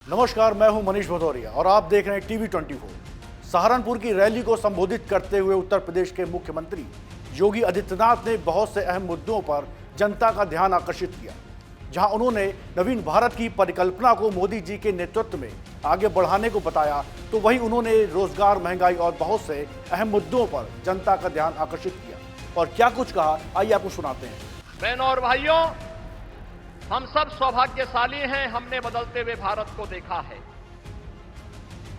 नमस्कार, मैं हूं मनीष भदौरिया और आप देख रहे हैं टीवी 24। सहारनपुर की रैली को संबोधित करते हुए उत्तर प्रदेश के मुख्यमंत्री योगी आदित्यनाथ ने बहुत से अहम मुद्दों पर जनता का ध्यान आकर्षित किया। जहां उन्होंने नवीन भारत की परिकल्पना को मोदी जी के नेतृत्व में आगे बढ़ाने को बताया, तो वहीं उन्होंने रोजगार, महंगाई और बहुत से अहम मुद्दों पर जनता का ध्यान आकर्षित किया। और क्या कुछ कहा, आइए आपको सुनाते हैं। बहनों और भाइयों, हम सब सौभाग्यशाली हैं, हमने बदलते हुए भारत को देखा है।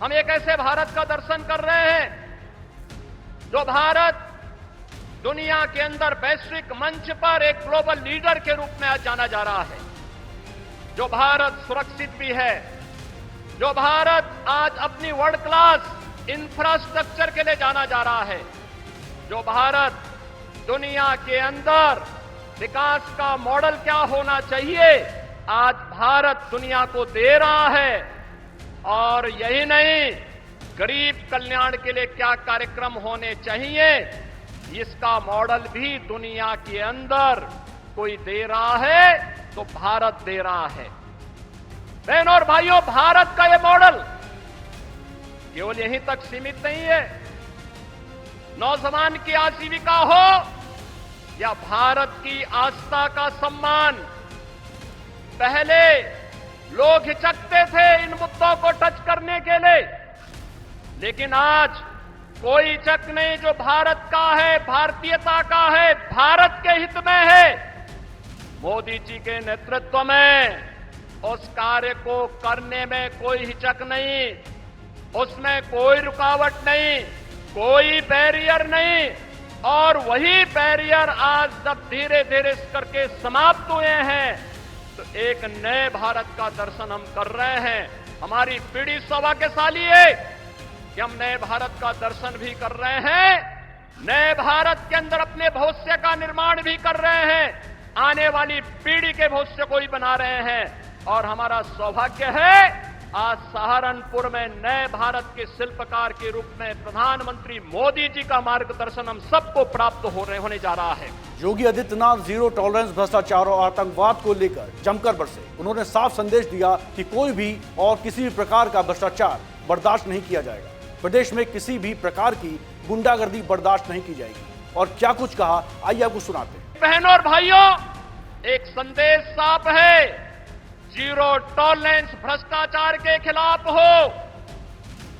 हम एक ऐसे भारत का दर्शन कर रहे हैं जो भारत दुनिया के अंदर वैश्विक मंच पर एक ग्लोबल लीडर के रूप में आज जाना जा रहा है। जो भारत सुरक्षित भी है, जो भारत आज अपनी वर्ल्ड क्लास इंफ्रास्ट्रक्चर के लिए जाना जा रहा है, जो भारत दुनिया के अंदर विकास का मॉडल क्या होना चाहिए, आज भारत दुनिया को दे रहा है। और यही नहीं, गरीब कल्याण के लिए क्या कार्यक्रम होने चाहिए, इसका मॉडल भी दुनिया के अंदर कोई दे रहा है तो भारत दे रहा है। बहनों और भाइयों, भारत का यह मॉडल केवल यहीं तक सीमित नहीं है। नौजवान की आजीविका हो या भारत की आस्था का सम्मान, पहले लोग हिचकते थे इन मुद्दों को टच करने के लिए, लेकिन आज कोई हिचक नहीं। जो भारत का है, भारतीयता का है, भारत के हित में है, मोदी जी के नेतृत्व में उस कार्य को करने में कोई हिचक नहीं, उसमें कोई रुकावट नहीं, कोई बैरियर नहीं। और वही बैरियर आज जब धीरे धीरे करके समाप्त हुए हैं, तो एक नए भारत का दर्शन हम कर रहे हैं। हमारी पीढ़ी सौभाग्यशाली है कि हम नए भारत का दर्शन भी कर रहे हैं, नए भारत के अंदर अपने भविष्य का निर्माण भी कर रहे हैं, आने वाली पीढ़ी के भविष्य को ही बना रहे हैं। और हमारा सौभाग्य है, आज सहारनपुर में नए भारत के शिल्पकार के रूप में प्रधानमंत्री मोदी जी का मार्गदर्शन हम सबको प्राप्त होने जा रहा है। योगी आदित्यनाथ जीरो टॉलरेंस भ्रष्टाचार और आतंकवाद को लेकर जमकर बरसे। उन्होंने साफ संदेश दिया कि कोई भी और किसी भी प्रकार का भ्रष्टाचार बर्दाश्त नहीं किया जाएगा। प्रदेश में किसी भी प्रकार की गुंडागर्दी बर्दाश्त नहीं की जाएगी। और क्या कुछ कहा, आइए आपको सुनाते हैं। बहनों और भाइयों, एक संदेश साफ है, जीरो टॉलरेंस भ्रष्टाचार के खिलाफ हो,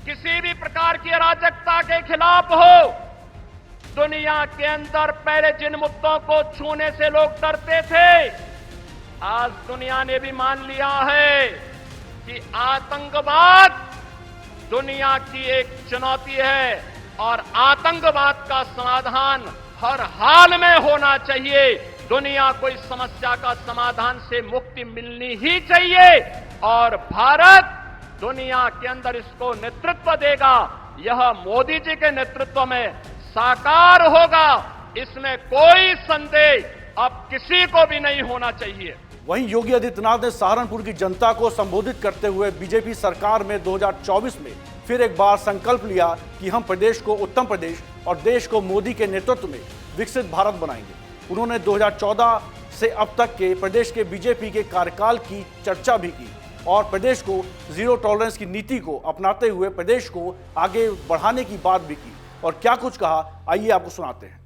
किसी भी प्रकार की अराजकता के खिलाफ हो। दुनिया के अंदर पहले जिन मुद्दों को छूने से लोग डरते थे, आज दुनिया ने भी मान लिया है कि आतंकवाद दुनिया की एक चुनौती है और आतंकवाद का समाधान हर हाल में होना चाहिए। दुनिया को इस समस्या का समाधान से मुक्ति मिलनी ही चाहिए और भारत दुनिया के अंदर इसको नेतृत्व देगा। यह मोदी जी के नेतृत्व में साकार होगा, इसमें कोई संदेह अब किसी को भी नहीं होना चाहिए। वहीं योगी आदित्यनाथ ने सहारनपुर की जनता को संबोधित करते हुए बीजेपी सरकार में 2024 में फिर एक बार संकल्प लिया कि हम प्रदेश को उत्तम प्रदेश और देश को मोदी के नेतृत्व में विकसित भारत बनाएंगे। उन्होंने 2014 से अब तक के प्रदेश के बीजेपी के कार्यकाल की चर्चा भी की और प्रदेश को जीरो टॉलरेंस की नीति को अपनाते हुए प्रदेश को आगे बढ़ाने की बात भी की। और क्या कुछ कहा, आइए आपको सुनाते हैं।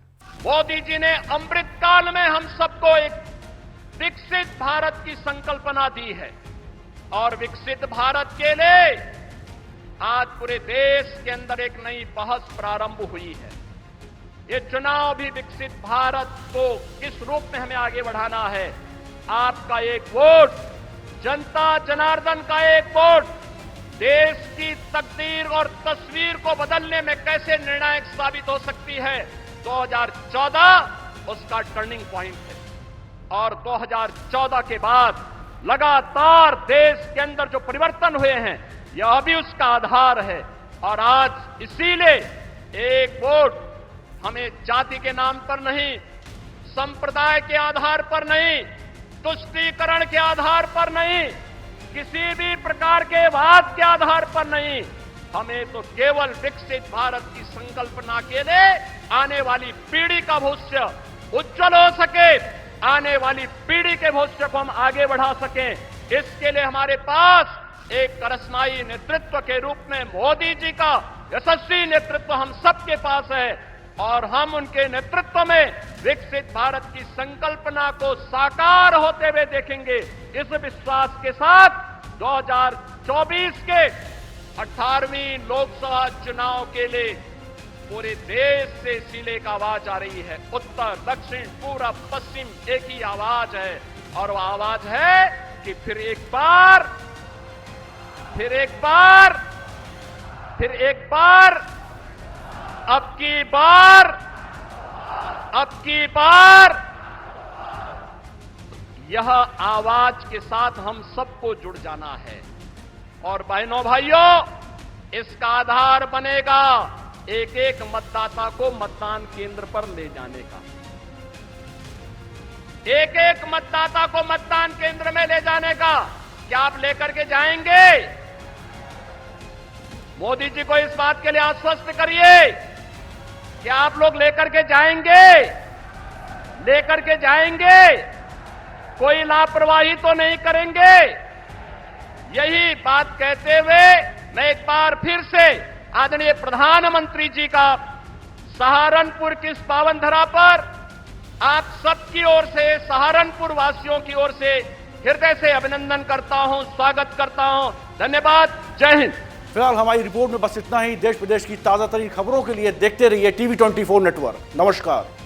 मोदी जी ने अमृत काल में हम सबको एक विकसित भारत की संकल्पना दी है और विकसित भारत के लिए आज पूरे देश के अंदर एक नई बहस प्रारंभ हुई है। ये चुनाव भी विकसित भारत को किस रूप में हमें आगे बढ़ाना है। आपका एक वोट, जनता जनार्दन का एक वोट, देश की तकदीर और तस्वीर को बदलने में कैसे निर्णायक साबित हो सकती है। 2014 उसका टर्निंग पॉइंट है और 2014 के बाद लगातार देश के अंदर जो परिवर्तन हुए हैं, यह भी उसका आधार है। और आज इसीलिए एक वोट हमें जाति के नाम पर नहीं, संप्रदाय के आधार पर नहीं, तुष्टीकरण के आधार पर नहीं, किसी भी प्रकार के वाद के आधार पर नहीं, हमें तो केवल विकसित भारत की संकल्पना के लिए आने वाली पीढ़ी का भविष्य उज्जवल हो सके, आने वाली पीढ़ी के भविष्य को हम आगे बढ़ा सकें, इसके लिए हमारे पास एक करिश्माई नेतृत्व के रूप में मोदी जी का यशस्वी नेतृत्व हम सबके पास है और हम उनके नेतृत्व में विकसित भारत की संकल्पना को साकार होते हुए देखेंगे। इस विश्वास के साथ 2024 के 18वीं लोकसभा चुनाव के लिए पूरे देश से सीले का आवाज आ रही है। उत्तर, दक्षिण, पूरब, पश्चिम एक ही आवाज है और वह आवाज है कि फिर एक बार अब की बार यह आवाज के साथ हम सबको जुड़ जाना है। और बहनों भाइयों, इसका आधार बनेगा एक एक मतदाता को मतदान केंद्र पर ले जाने का। एक एक मतदाता को मतदान केंद्र में ले जाने का। क्या आप लेकर के जाएंगे? मोदी जी को इस बात के लिए आश्वस्त करिए। क्या आप लोग लेकर के जाएंगे? कोई लापरवाही तो नहीं करेंगे? यही बात कहते हुए मैं एक बार फिर से आदरणीय प्रधानमंत्री जी का सहारनपुर की इस पावन धरा पर आप सबकी ओर से, सहारनपुर वासियों की ओर से हृदय से अभिनंदन करता हूं, स्वागत करता हूं। धन्यवाद। जय हिंद। फिलहाल हमारी रिपोर्ट में बस इतना ही। देश प्रदेश की ताजा तरीन खबरों के लिए देखते रहिए TV24 नेटवर्क। नमस्कार।